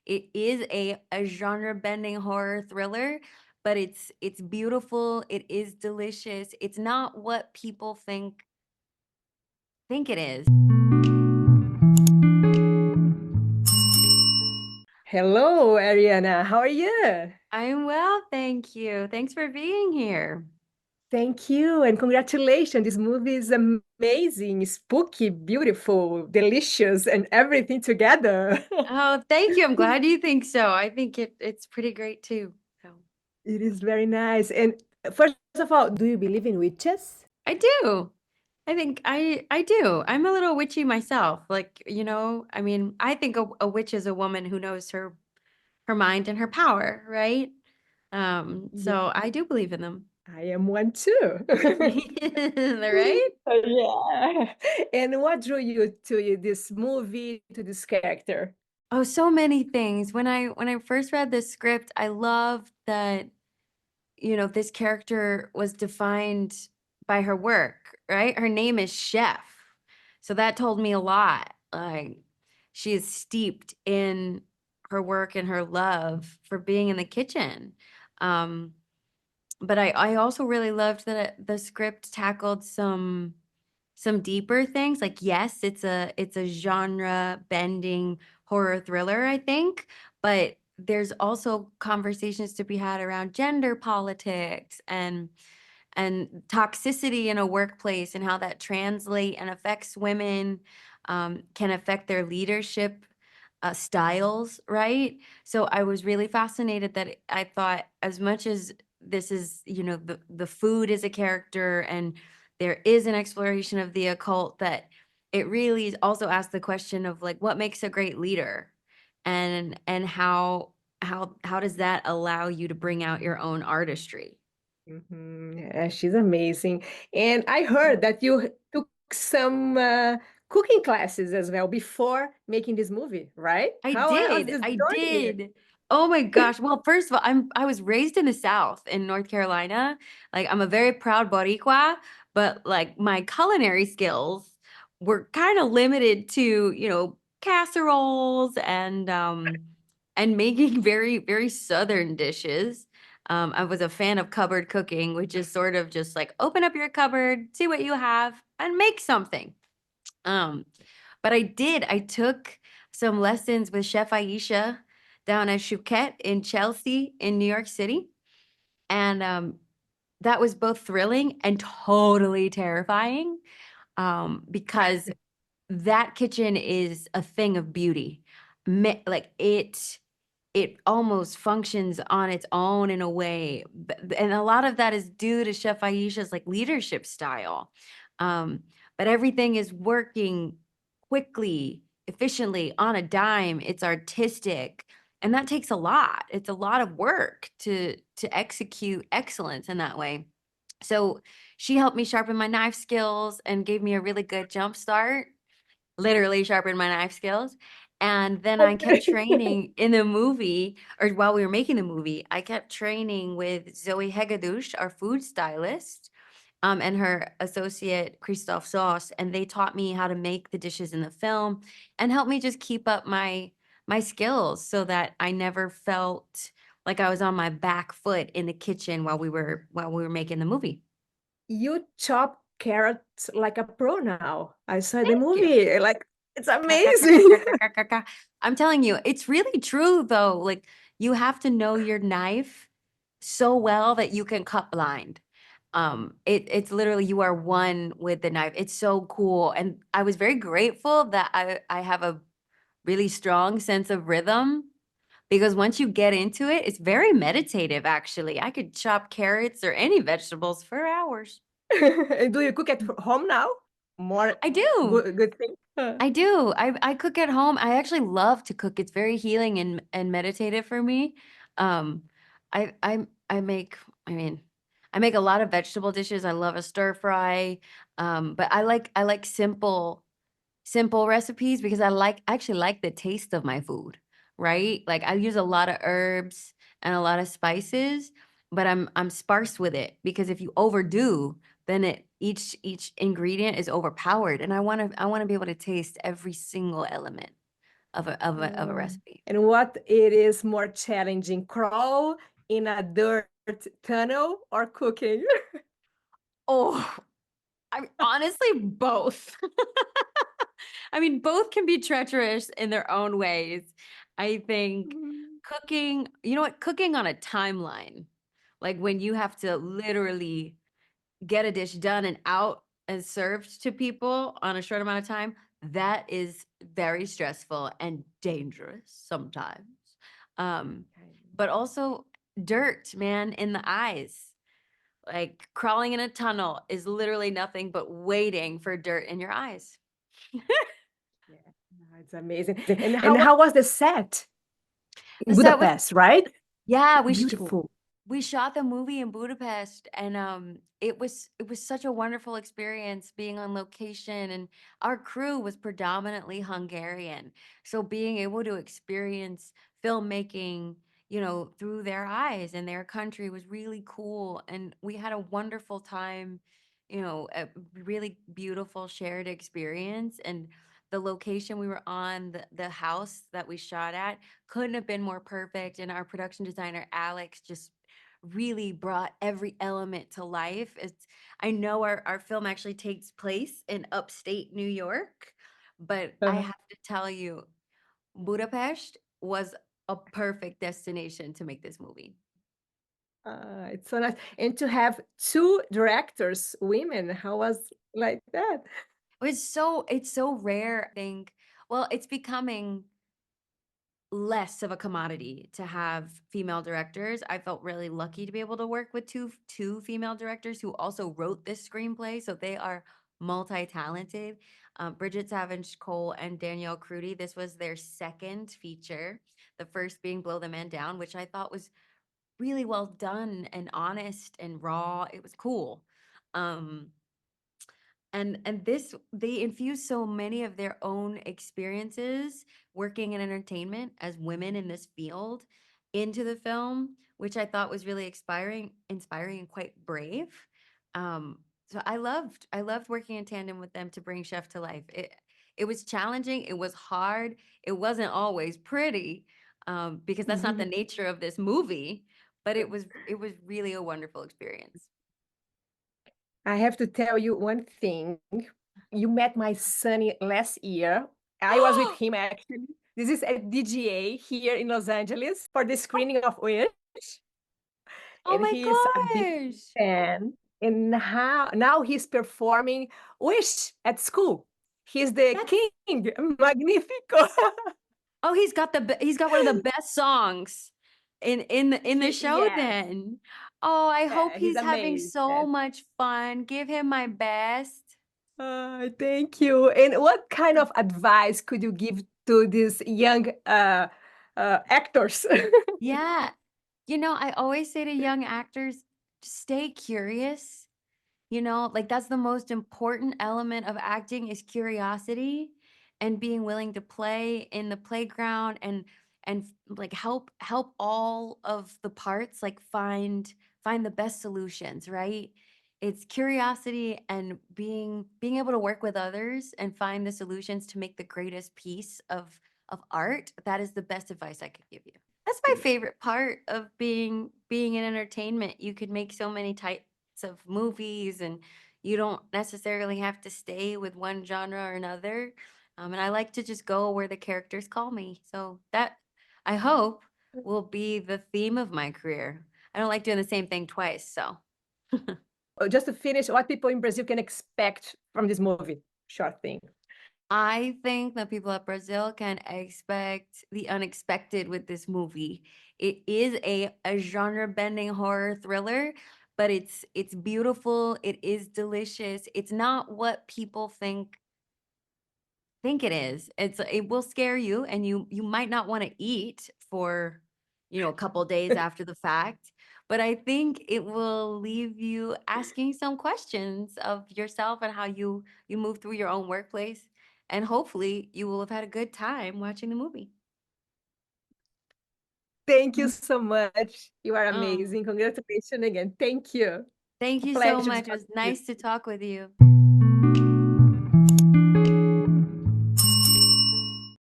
It is a genre-bending horror thriller, but it's beautiful, it is delicious, it's not what people think it is. Hello, Ariana. How are you? I'm well, thank you. Thanks for being here. Thank you and congratulations. This movie is amazing, spooky, beautiful, delicious, and everything together. Oh, thank you. I'm glad you think so. I think it's pretty great too. So It is very nice. And first of all, do you believe in witches? I do. I think I do. I'm a little witchy myself. I mean, I think a witch is a woman who knows her mind and her power, right? Yeah, So I do believe in them. I am one too. Right? Yeah. And what drew you to this movie, to this character? Oh, so many things. When I first read the script, I loved that, this character was defined by her work, right? Her name is Chef. So that told me a lot. Like she is steeped in her work and her love for being in the kitchen. Um, but I also really loved that the script tackled some deeper things. Like, yes, it's a genre bending horror thriller, I think, but there's also conversations to be had around gender politics and toxicity in a workplace and how that translate and affects women, can affect their leadership styles, right? So I was really fascinated that I thought as much as this is, the food is a character and there is an exploration of the occult, that it really also asks the question of like what makes a great leader, and how does that allow you to bring out your own artistry? Yeah, she's amazing. And I heard that you took some cooking classes as well before making this movie, right? How's this I journey? did. Oh my gosh. Well, first of all, I was raised in the South in North Carolina. Like I'm a very proud Boricua, but like my culinary skills were kind of limited to, casseroles and making very, very Southern dishes. I was a fan of cupboard cooking, which is sort of just like open up your cupboard, see what you have, and make something. Um, but I took some lessons with Chef Aisha down at Chouquette in Chelsea in New York City. And that was both thrilling and totally terrifying, because that kitchen is a thing of beauty. Like it almost functions on its own in a way. And a lot of that is due to Chef Aisha's like leadership style. Um, but everything is working quickly, efficiently on a dime. It's artistic. And that takes a lot. It's a lot of work to execute excellence in that way. So she helped me sharpen my knife skills and gave me a really good jump start, literally sharpened my knife skills. And then I kept Okay. training in the movie, or while we were making the movie, I kept training with Zoe Hegedus, our food stylist, and her associate Christophe Sauce, and they taught me how to make the dishes in the film and helped me just keep up my skills so that I never felt like I was on my back foot in the kitchen while we were making the movie. You chop carrots like a pro now. I saw the Thank you. movie. Like, it's Ka, ka, ka, ka, ka, amazing. ka, ka, ka, ka. I'm telling you, it's really true though. Like you have to know your knife so well that you can cut blind. It's literally you are one with the knife. It's so cool. And I was very grateful that I have a really strong sense of rhythm, because once you get into it, it's very meditative actually. I could chop carrots or any vegetables for hours. And do you cook at home now? More I do. good thing? I do. I cook at home. I actually love to cook. It's very healing and meditative for me. Um, I make. I mean, I make a lot of vegetable dishes. I love a stir fry. But I like simple recipes because I actually like the taste of my food. Right? Like I use a lot of herbs and a lot of spices, but I'm sparse with it because if you overdo, then each ingredient is overpowered, and I want to be able to taste every single element. of a Mm. recipe. And what it is more challenging, crawl in a dirt tunnel or cooking? Oh, I mean, honestly, both. I mean, both can be treacherous in their own ways. I think Mm. cooking, you know what? Cooking on a timeline, like when you have to literally get a dish done and out and served to people on a short amount of time, that is very stressful and dangerous sometimes. Um, but also dirt, man, in the eyes. Like crawling in a tunnel is literally nothing but waiting for dirt in your eyes. Yeah, no, it's amazing. And And how was the set the in set was Budapest, right? Yeah, Beautiful. we shot the movie in Budapest, and it was such a wonderful experience being on location, and our crew was predominantly Hungarian. So being able to experience filmmaking, through their eyes and their country was really cool, and we had a wonderful time, a really beautiful shared experience. And the location we were on, the house that we shot at, couldn't have been more perfect. And our production designer, Alex, just really brought every element to life. I know our film actually takes place in upstate New York, but I Uh, have to tell you, Budapest was a perfect destination to make this movie. it's so nice. And to have two directors, women, how was like that? It's so rare, I think. Well, it's becoming less of a commodity to have female directors. I felt really lucky to be able to work with two female directors who also wrote this screenplay, so they are multi-talented. Bridget Savage Cole and Danielle Crudy. This was their second feature, the first being Blow the Man Down, which I thought was really well done and honest and raw. It was cool. Um, and this they infuse so many of their own experiences working in entertainment as women in this field into the film, which I thought was really inspiring and quite brave. So I loved working in tandem with them to bring Chef to life. It was challenging, it was hard, it wasn't always pretty, because that's not the nature of this movie, but it was really a wonderful experience. I have to tell you one thing. You met my son last year. I was with him actually. This is at DGA here in Los Angeles for the screening of Wish, Oh and my he's a big gosh. fan. And now he's performing Wish at school. He's the That's king, Magnifico. Oh, he's got one of the best songs in the show Yes, then. Oh, I hope he's he's having amazing. so much fun. Give him my best. Thank you. And what kind of advice could you give to these young actors? Yeah. I always say to young actors, stay curious. Like that's the most important element of acting is curiosity and being willing to play in the playground and like help all of the parts like find the best solutions, right? It's curiosity and being able to work with others and find the solutions to make the greatest piece of art. That is the best advice I could give you. That's my favorite part of being in entertainment. You could make so many types of movies, and you don't necessarily have to stay with one genre or another. And I like to just go where the characters call me. So that, I hope, will be the theme of my career. I don't like doing the same thing twice. So Just to finish, what people in Brazil can expect from this movie? Short thing. I think that people at Brazil can expect the unexpected with this movie. It is a genre-bending horror thriller, but it's beautiful, it is delicious. It's not what people think it is. It will scare you, and you might not want to eat for, a couple days after the fact, but I think it will leave you asking some questions of yourself and how you move through your own workplace, and hopefully you will have had a good time watching the movie. Thank you so much. You are Oh, amazing. Congratulations again. Thank you. thank A you so pleasure to much. It talk was to you. nice to talk with you.